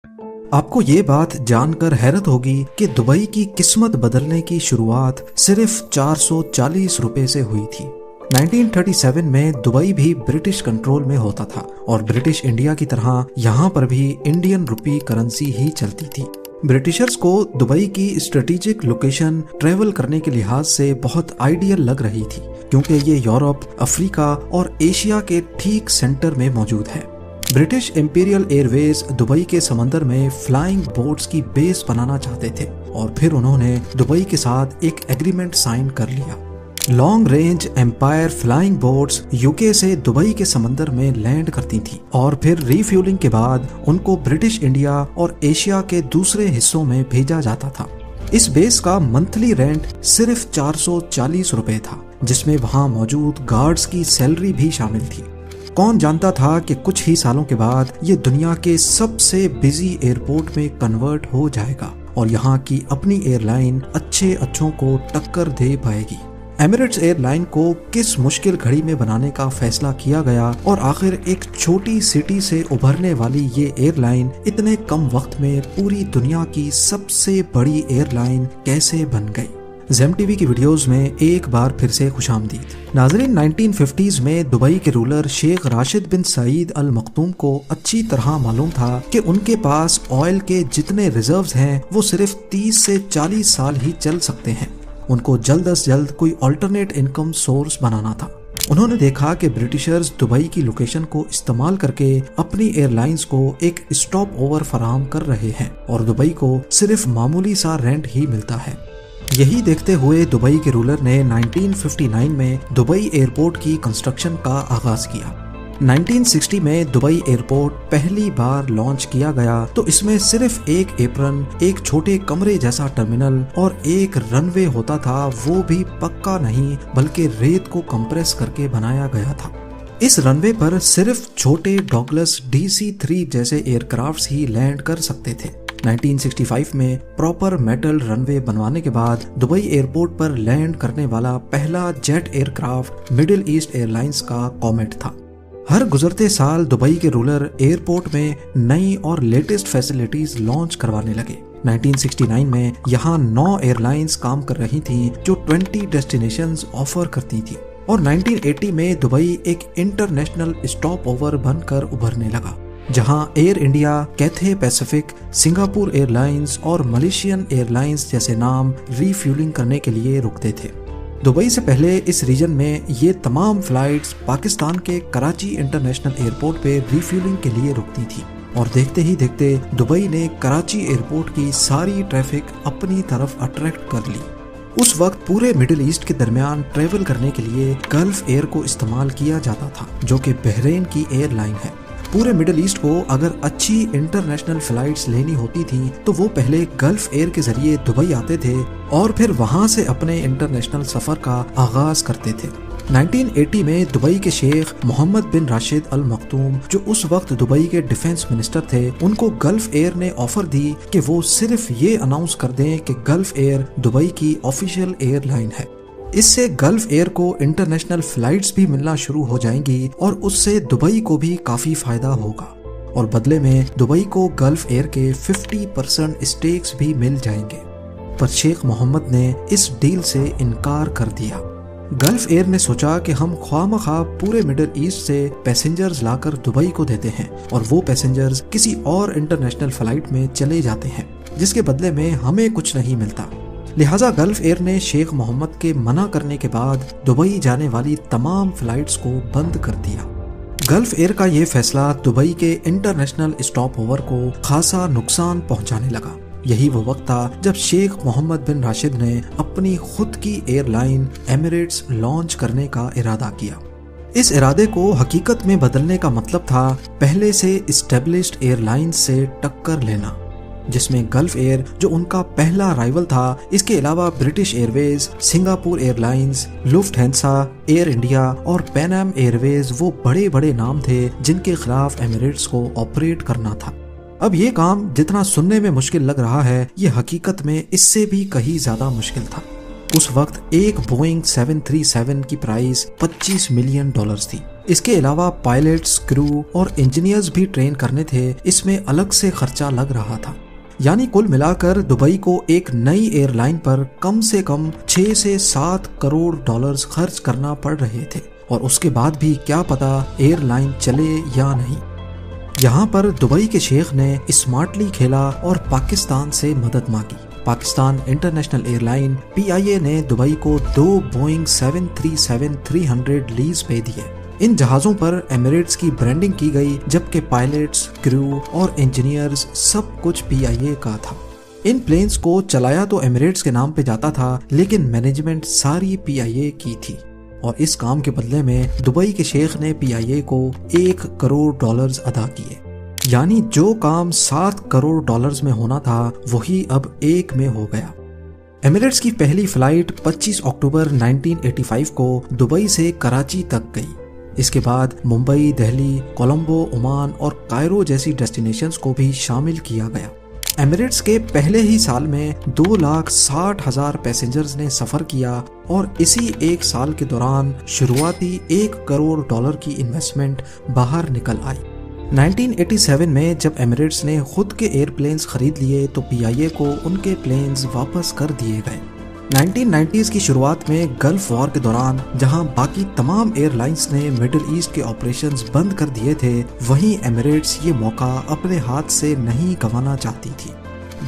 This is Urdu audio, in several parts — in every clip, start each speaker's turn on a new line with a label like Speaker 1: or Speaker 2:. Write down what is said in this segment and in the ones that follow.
Speaker 1: آپ کو یہ بات جان کر حیرت ہوگی کہ دبئی کی قسمت بدلنے کی شروعات صرف 440 روپے سے ہوئی تھی۔ 1937 میں دبئی بھی برٹش کنٹرول میں ہوتا تھا اور برٹش انڈیا کی طرح یہاں پر بھی انڈین روپی کرنسی ہی چلتی تھی۔ برٹشرز کو دبئی کی اسٹریٹجک لوکیشن ٹریول کرنے کے لحاظ سے بہت آئیڈیل لگ رہی تھی، کیونکہ یہ یورپ، افریقہ اور ایشیا کے ٹھیک سینٹر میں موجود ہے۔ برٹش امپیریل ایئر ویز دبئی کے سمندر میں فلائنگ بوٹس کی بیس بنانا چاہتے تھے اور پھر انہوں نے دبئی کے ساتھ ایک ایگریمنٹ سائن کر لیا۔ Long range empire flying boats UK سے دبئی کے سمندر میں لینڈ کرتی تھیں اور پھر ری فیولنگ کے بعد ان کو برٹش انڈیا اور ایشیا کے دوسرے حصوں میں بھیجا جاتا تھا۔ اس بیس کا منتھلی رینٹ صرف 440 روپے تھا، جس میں وہاں موجود گارڈز کی سیلری بھی شامل تھی۔ کون جانتا تھا کہ کچھ ہی سالوں کے بعد یہ دنیا کے سب سے بزی ایئرپورٹ میں کنورٹ ہو جائے گا اور یہاں کی اپنی ایئر لائن اچھوں کو ٹکر دے پائے گی۔ ایمریٹس ایئر لائن کو کس مشکل گھڑی میں بنانے کا فیصلہ کیا گیا اور آخر ایک چھوٹی سٹی سے ابھرنے والی یہ ایئر لائن اتنے کم وقت میں پوری دنیا کی سب سے بڑی ایئر لائن کیسے بن گئی؟ زیم ٹی وی کی ویڈیوز میں ایک بار پھر سے خوش آمدید۔ ناظرین، 1950s میں دبئی کے رولر شیخ راشد بن سعید ال مختوم کو اچھی طرح معلوم تھا کہ ان کے پاس آئل کے جتنے ریزروز ہیں وہ صرف 30 سے 40 سال ہی چل سکتے ہیں۔ ان کو جلد از جلد کوئی آلٹرنیٹ انکم سورس بنانا تھا۔ انہوں نے دیکھا کہ برٹشرز دبئی کی لوکیشن کو استعمال کر کے اپنی ایئر لائنز کو ایک اسٹاپ اوور فراہم کر رہے ہیں اور دبئی کو صرف معمولی سا رینٹ ہی ملتا ہے۔ یہی دیکھتے ہوئے دبئی کے رولر نے 1959 میں دبئی ایئرپورٹ کی کنسٹرکشن کا آغاز کیا۔ 1960 میں دبئی ایئرپورٹ پہلی بار لانچ کیا گیا تو اس میں صرف ایک ایپرن، ایک چھوٹے کمرے جیسا ٹرمینل اور ایک رن وے ہوتا تھا، وہ بھی پکا نہیں بلکہ ریت کو کمپریس کر کے بنایا گیا تھا۔ اس رن وے پر صرف چھوٹے ڈاگلس DC-3 جیسے ایئر کرافٹس ہی لینڈ کر سکتے تھے۔ 1965 میں پراپر میٹل رن وے بنوانے کے بعد دبئی ایئرپورٹ پر لینڈ کرنے والا پہلا jet aircraft Middle East Airlines کا کومیٹ تھا۔ ہر گزرتے سال دبئی کے رولر ایئرپورٹ میں نئی اور لیٹسٹ فیسلٹیز لانچ کروانے لگے۔ 1969 میں یہاں 9 ایئر لائنز کام کر رہی تھیں جو 20 ڈیسٹینیشنز آفر کرتی تھیں اور 1980 میں دبئی ایک انٹرنیشنل اسٹاپ اوور بن کر ابھرنے لگا، جہاں Air India, Cathay Pacific, Singapore Airlines اور ملیشین ایئر لائنز جیسے نام ری فیولنگ کرنے کے لیے رکتے تھے۔ دبئی سے پہلے اس ریجن میں یہ تمام فلائٹس پاکستان کے کراچی انٹرنیشنل ایئرپورٹ پہ ری فیولنگ کے لیے رکتی تھی اور دیکھتے ہی دیکھتے دبئی نے کراچی ایئرپورٹ کی ساری ٹریفک اپنی طرف اٹریکٹ کر لی۔ اس وقت پورے مڈل ایسٹ کے درمیان ٹریول کرنے کے لیے گلف ایئر کو استعمال کیا جاتا تھا، جو کہ بحرین کی ایئر لائن ہے۔ پورے مڈل ایسٹ کو اگر اچھی انٹرنیشنل فلائٹس لینی ہوتی تھیں تو وہ پہلے گلف ایئر کے ذریعے دبئی آتے تھے اور پھر وہاں سے اپنے انٹرنیشنل سفر کا آغاز کرتے تھے۔ 1980 میں دبئی کے شیخ محمد بن راشد ال مختوم، جو اس وقت دبئی کے ڈیفنس منسٹر تھے، ان کو گلف ایئر نے آفر دی کہ وہ صرف یہ اناؤنس کر دیں کہ گلف ایئر دبئی کی آفیشیل ایئر لائن ہے۔ اس سے گلف ایئر کو انٹرنیشنل فلائٹس بھی ملنا شروع ہو جائیں گی اور اس سے دبئی کو بھی کافی فائدہ ہوگا اور بدلے میں دبئی کو گلف ایئر کے 50% اسٹیکس بھی مل جائیں گے۔ پر شیخ محمد نے اس ڈیل سے انکار کر دیا۔ گلف ایئر نے سوچا کہ ہم خواہ مخواہ پورے مڈل ایسٹ سے پیسنجرز لا کر دبئی کو دیتے ہیں اور وہ پیسنجرز کسی اور انٹرنیشنل فلائٹ میں چلے جاتے ہیں، جس کے بدلے میں ہمیں کچھ نہیں ملتا۔ لہٰذا گلف ایئر نے شیخ محمد کے منع کرنے کے بعد دبئی جانے والی تمام فلائٹس کو بند کر دیا۔ گلف ایئر کا یہ فیصلہ دبئی کے انٹرنیشنل اسٹاپ اوور کو خاصا نقصان پہنچانے لگا۔ یہی وہ وقت تھا جب شیخ محمد بن راشد نے اپنی خود کی ایئر لائن ایمریٹس لانچ کرنے کا ارادہ کیا۔ اس ارادے کو حقیقت میں بدلنے کا مطلب تھا پہلے سے اسٹیبلشڈ ایئر لائن سے ٹکر لینا، جس میں گلف ایئر جو ان کا پہلا رائیول تھا، اس کے علاوہ British Airways, Singapore Airlines, Lufthansa, Air India اور پین ایم ایئر ویز وہ بڑے بڑے نام تھے جن کے خلاف ایمریٹس کو آپریٹ کرنا تھا۔ اب یہ کام جتنا سننے میں مشکل لگ رہا ہے، یہ حقیقت میں اس سے بھی کہیں زیادہ مشکل تھا۔ اس وقت ایک بوئنگ 737 کی پرائز $25 ملین تھی اس کے علاوہ پائلٹس، کرو اور انجینئرز بھی ٹرین کرنے تھے، اس میں الگ سے خرچہ لگ رہا تھا۔ یعنی کل ملا کر دبئی کو ایک نئی ایئر لائن پر کم سے کم 6 سے 7 کروڑ ڈالرز خرچ کرنا پڑ رہے تھے، اور اس کے بعد بھی کیا پتا ایئر لائن چلے یا نہیں۔ یہاں پر دبئی کے شیخ نے اسمارٹلی کھیلا اور پاکستان سے مدد مانگی۔ Pakistan international air line PIA نے دبئی کو 2 بوئنگ 737-300 لیز پہ دیے۔ ان جہازوں پر ایمریٹس کی برانڈنگ کی گئی، جبکہ پائلٹس، کرو اور انجینئرز سب کچھ PIA کا تھا۔ ان پلینز کو چلایا تو ایمریٹس کے نام پہ جاتا تھا، لیکن مینجمنٹ ساری PIA کی تھی، اور اس کام کے بدلے میں دبئی کے شیخ نے PIA کو 1 کروڑ ڈالرز ادا کیے۔ یعنی جو کام 7 کروڑ ڈالرز میں ہونا تھا وہی اب 1 میں ہو گیا۔ ایمریٹس کی پہلی فلائٹ 25 اکتوبر 1985 کو دبئی سے کراچی تک گئی۔ اس کے بعد ممبئی، دہلی، کولمبو، عمان اور کائرو جیسی ڈیسٹینیشنز کو بھی شامل کیا گیا۔ ایمریٹس کے پہلے ہی سال میں 2,60,000 پیسنجرز نے سفر کیا، اور اسی ایک سال کے دوران شروعاتی 1 کروڑ ڈالر کی انویسٹمنٹ باہر نکل آئی۔ 1987 میں جب ایمریٹس نے خود کے ایئر پلینز خرید لیے تو PIA کو ان کے پلینز واپس کر دیے گئے۔ 1990s کی شروعات میں گلف وار کے دوران جہاں باقی تمام ایئر لائنز نے مڈل ایسٹ کے آپریشنز بند کر دیے تھے، وہیں ایمریٹس یہ موقع اپنے ہاتھ سے نہیں گنوانا چاہتی تھی۔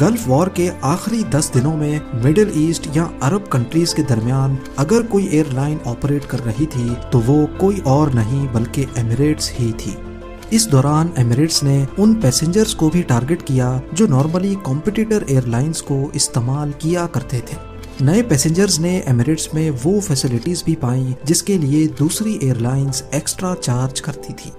Speaker 1: گلف وار کے آخری 10 دنوں میں مڈل ایسٹ یا عرب کنٹریز کے درمیان اگر کوئی ایئر لائن آپریٹ کر رہی تھی تو وہ کوئی اور نہیں بلکہ ایمریٹس ہی تھی۔ اس دوران ایمریٹس نے ان پیسنجرز کو بھی ٹارگٹ کیا جو نارملی کمپٹیٹر ایئر لائنز کو استعمال کیا کرتے تھے۔ نئے پیسنجرز نے ایمریٹس میں وہ فیسلٹیز بھی پائیں جس کے لیے دوسری ایئر لائنز ایکسٹرا چارج کرتی تھی،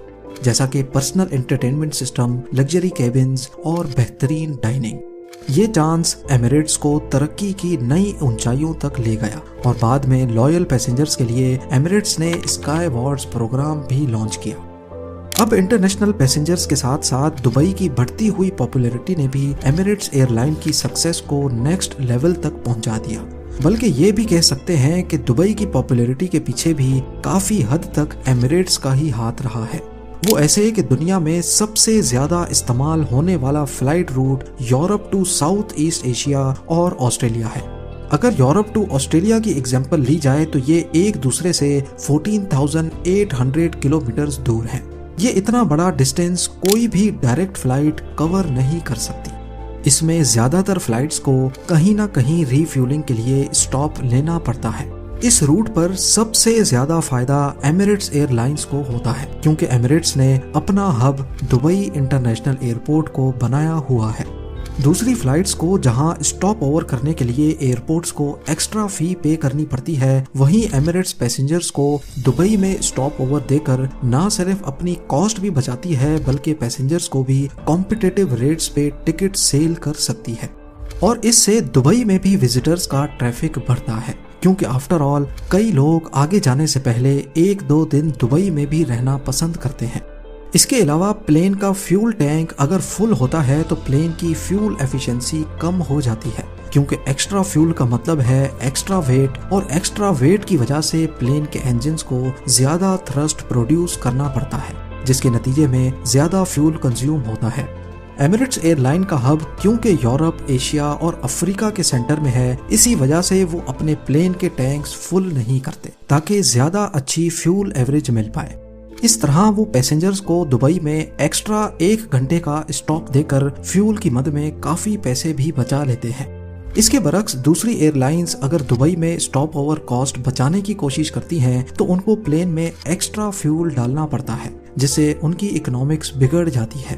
Speaker 1: جیسا کہ personal entertainment system, luxury cabins اور بہترین ڈائننگ۔ یہ چانس ایمریٹس کو ترقی کی نئی اونچائیوں تک لے گیا، اور بعد میں لائل پیسنجرز کے لیے ایمریٹس نے اسکائی وارز پروگرام بھی لانچ کیا۔ اب انٹرنیشنل پیسنجرز کے ساتھ ساتھ دبئی کی بڑھتی ہوئی پاپولیرٹی نے بھی ایمریٹس ایئر لائن کی سکسیس کو نیکسٹ لیول تک پہنچا دیا۔ بلکہ یہ بھی کہہ سکتے ہیں کہ دبئی کی پاپولیرٹی کے پیچھے بھی کافی حد تک ایمریٹس کا ہی ہاتھ رہا ہے۔ وہ ایسے کہ دنیا میں سب سے زیادہ استعمال ہونے والا flight route Europe to South East Asia اور آسٹریلیا ہے۔ اگر یورپ ٹو آسٹریلیا کی ایگزامپل لی جائے تو یہ ایک دوسرے سے 14,800 کلومیٹرز دور ہیں۔ یہ اتنا بڑا ڈسٹینس کوئی بھی ڈائریکٹ فلائٹ کور نہیں کر سکتی۔ اس میں زیادہ تر فلائٹس کو کہیں نہ کہیں ری فیولنگ کے لیے اسٹاپ لینا پڑتا ہے۔ اس روٹ پر سب سے زیادہ فائدہ ایمریٹس ایئر لائنز کو ہوتا ہے، کیونکہ ایمریٹس نے اپنا ہب دبئی انٹرنیشنل ایئرپورٹ کو بنایا ہوا ہے۔ دوسری فلائٹس کو جہاں اسٹاپ اوور کرنے کے لیے ایئرپورٹس کو ایکسٹرا فی پے کرنی پڑتی ہے، وہیں ایمریٹس پیسنجرز کو دبئی میں اسٹاپ اوور دے کر نہ صرف اپنی کاسٹ بھی بچاتی ہے بلکہ پیسنجرز کو بھی کمپٹیٹیو ریٹس پہ ٹکٹ سیل کر سکتی ہے، اور اس سے دبئی میں بھی وزٹرز کا ٹریفک بڑھتا ہے، کیونکہ آفٹر آل کئی لوگ آگے جانے سے پہلے 1-2 دن دبئی میں بھی رہنا پسند کرتے ہیں۔ اس کے علاوہ پلین کا فیول ٹینک اگر فل ہوتا ہے تو پلین کی فیول ایفیشنسی کم ہو جاتی ہے، کیونکہ ایکسٹرا فیول کا مطلب ہے ایکسٹرا ویٹ، اور ایکسٹرا ویٹ کی وجہ سے پلین کے انجنز کو زیادہ تھرسٹ پروڈیوس کرنا پڑتا ہے، جس کے نتیجے میں زیادہ فیول کنزیوم ہوتا ہے۔ ایمریٹس ایئر لائن کا ہب کیونکہ یورپ، ایشیا اور افریقہ کے سینٹر میں ہے، اسی وجہ سے وہ اپنے پلین کے ٹینکس فل نہیں کرتے تاکہ زیادہ اچھی فیول ایوریج مل پائے۔ اس طرح وہ پیسنجرز کو دبئی میں ایکسٹرا 1 گھنٹے کا اسٹاپ دے کر فیول کی مد میں کافی پیسے بھی بچا لیتے ہیں۔ اس کے برعکس دوسری ایئر لائنز اگر دبئی میں اسٹاپ اوور کاسٹ بچانے کی کوشش کرتی ہیں تو ان کو پلین میں ایکسٹرا فیول ڈالنا پڑتا ہے، جس سے ان کی اکنامکس بگڑ جاتی ہے۔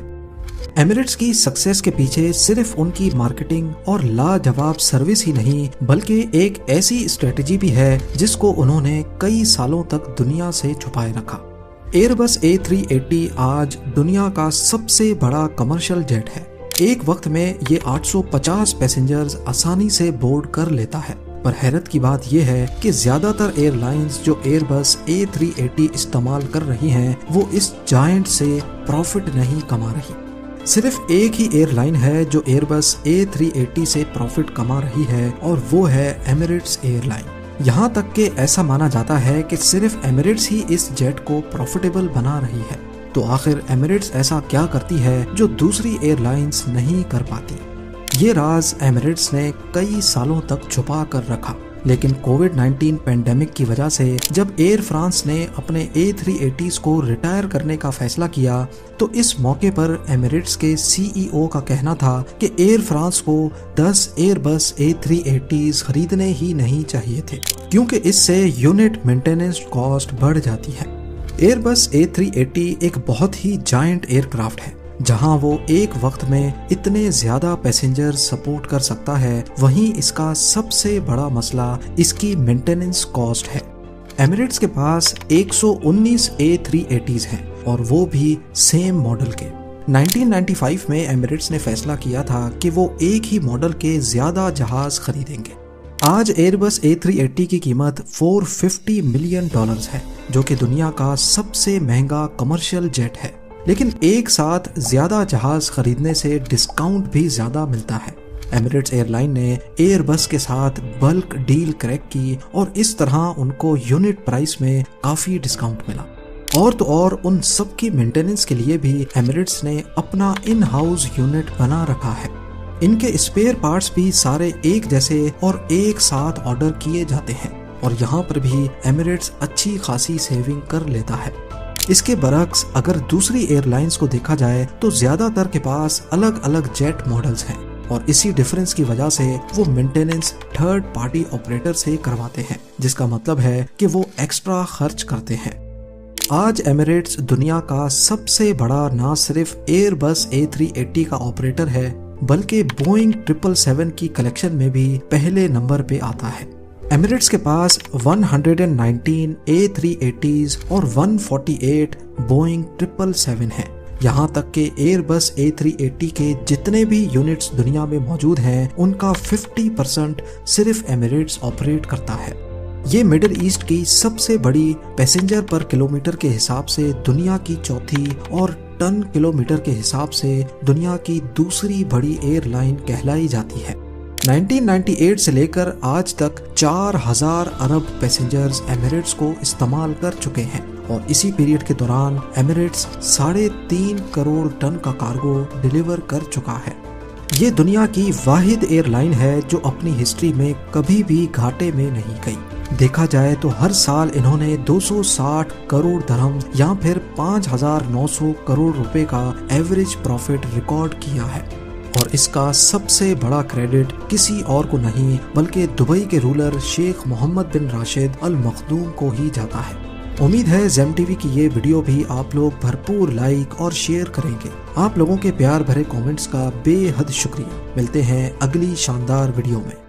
Speaker 1: ایمریٹس کی سکسیس کے پیچھے صرف ان کی مارکیٹنگ اور لاجواب سروس ہی نہیں بلکہ ایک ایسی اسٹریٹجی بھی ہے جس کو انہوں نے کئی سالوں تک دنیا سے چھپائے رکھا۔ ایئر بس A380 آج دنیا کا سب سے بڑا کمرشل جیٹ ہے۔ ایک وقت میں یہ 850 پیسنجرز آسانی سے بورڈ کر لیتا ہے، پر حیرت کی بات یہ ہے کہ زیادہ تر ایئر لائنز جو ایئر بس A380 استعمال کر رہی ہیں وہ اس جائنٹ سے پروفٹ نہیں کما رہی۔ صرف ایک ہی ایئر لائن ہے جو ایئر بس A380 سے پروفٹ کما رہی ہے، اور وہ ہے ایمریٹس ایئر لائن۔ یہاں تک کہ ایسا مانا جاتا ہے کہ صرف ایمریٹس ہی اس جیٹ کو پروفیٹیبل بنا رہی ہے۔ تو آخر ایمریٹس ایسا کیا کرتی ہے جو دوسری ایئر لائنز نہیں کر پاتی؟ یہ راز ایمریٹس نے کئی سالوں تک چھپا کر رکھا، لیکن کووڈ-19 پینڈیمک کی وجہ سے جب ایئر فرانس نے اپنے A380s کو ریٹائر کرنے کا فیصلہ کیا تو اس موقع پر ایمریٹس کے CEO کا کہنا تھا کہ ایئر فرانس کو 10 ایئر بس A380s خریدنے ہی نہیں چاہیے تھے، کیونکہ اس سے یونٹ مینٹیننس کاسٹ بڑھ جاتی ہے۔ ایئر بس A380 ایک بہت ہی جائنٹ ایئر کرافٹ ہے، جہاں وہ ایک وقت میں اتنے زیادہ پیسنجر سپورٹ کر سکتا ہے، وہیں اس کا سب سے بڑا مسئلہ اس کی مینٹیننس کاسٹ ہے۔ ایمریٹس کے پاس 119 A380s ہیں اور وہ بھی سیم ماڈل کے۔ 1995 میں ایمریٹس نے فیصلہ کیا تھا کہ وہ ایک ہی ماڈل کے زیادہ جہاز خریدیں گے۔ آج ایئر بس A380 کی قیمت $450 ملین ہے، جو کہ دنیا کا سب سے مہنگا کمرشل جیٹ ہے، لیکن ایک ساتھ زیادہ جہاز خریدنے سے ڈسکاؤنٹ بھی زیادہ ملتا ہے۔ ایمریٹس ایئر لائن نے ایئر بس کے ساتھ بلک ڈیل کریک کی اور اس طرح ان کو یونٹ پرائس میں کافی ڈسکاؤنٹ ملا۔ اور تو اور ان سب کی مینٹیننس کے لیے بھی ایمریٹس نے اپنا ان ہاؤس یونٹ بنا رکھا ہے۔ ان کے اسپیئر پارٹس بھی سارے ایک جیسے اور ایک ساتھ آرڈر کیے جاتے ہیں، اور یہاں پر بھی ایمریٹس اچھی خاصی سیونگ کر لیتا ہے۔ اس کے برعکس اگر دوسری ایئر لائنز کو دیکھا جائے تو زیادہ تر کے پاس الگ الگ جیٹ ماڈلز ہیں، اور اسی ڈیفرنس کی وجہ سے وہ مینٹیننس تھرڈ پارٹی آپریٹر سے کرواتے ہیں، جس کا مطلب ہے کہ وہ ایکسٹرا خرچ کرتے ہیں۔ آج ایمریٹس دنیا کا سب سے بڑا نہ صرف ایئر بس A380 کا آپریٹر ہے، بلکہ بوئنگ 777 کی کلیکشن میں بھی پہلے نمبر پہ آتا ہے۔ ایمریٹس کے پاس 119 A380s اور 148 بوئنگ 777 ہیں۔ یہاں تک کہ ایئر بس A380 کے جتنے بھی یونٹس دنیا میں موجود ہیں ان کا 50% صرف ایمریٹس آپریٹ کرتا ہے۔ یہ مڈل ایسٹ کی سب سے بڑی پیسنجر پر کلومیٹر کے حساب سے دنیا کی چوتھی اور ٹن کلومیٹر کے حساب سے دنیا کی دوسری بڑی ایئر لائن کہلائی جاتی ہے۔ 1998 سے لے کر آج تک 4000 ارب پیسنجرز ایمریٹس کو استعمال کر چکے ہیں، اور اسی پیریڈ کے دوران ایمریٹس 3.5 کروڑ ٹن کا کارگو ڈیلیور کر چکا ہے۔ یہ دنیا کی واحد ایئر لائن ہے جو اپنی ہسٹری میں کبھی بھی گھاٹے میں نہیں گئی۔ دیکھا جائے تو ہر سال انہوں نے 260 کروڑ درہم یا پھر 5900 کروڑ روپے کا ایوریج پروفٹ ریکارڈ کیا ہے، اور اس کا سب سے بڑا کریڈٹ کسی اور کو نہیں بلکہ دبئی کے رولر شیخ محمد بن راشد ال مخدوم کو ہی جاتا ہے۔ امید ہے زیم ٹی وی کی یہ ویڈیو بھی آپ لوگ بھرپور لائک اور شیئر کریں گے۔ آپ لوگوں کے پیار بھرے کامنٹس کا بے حد شکریہ۔ ملتے ہیں اگلی شاندار ویڈیو میں۔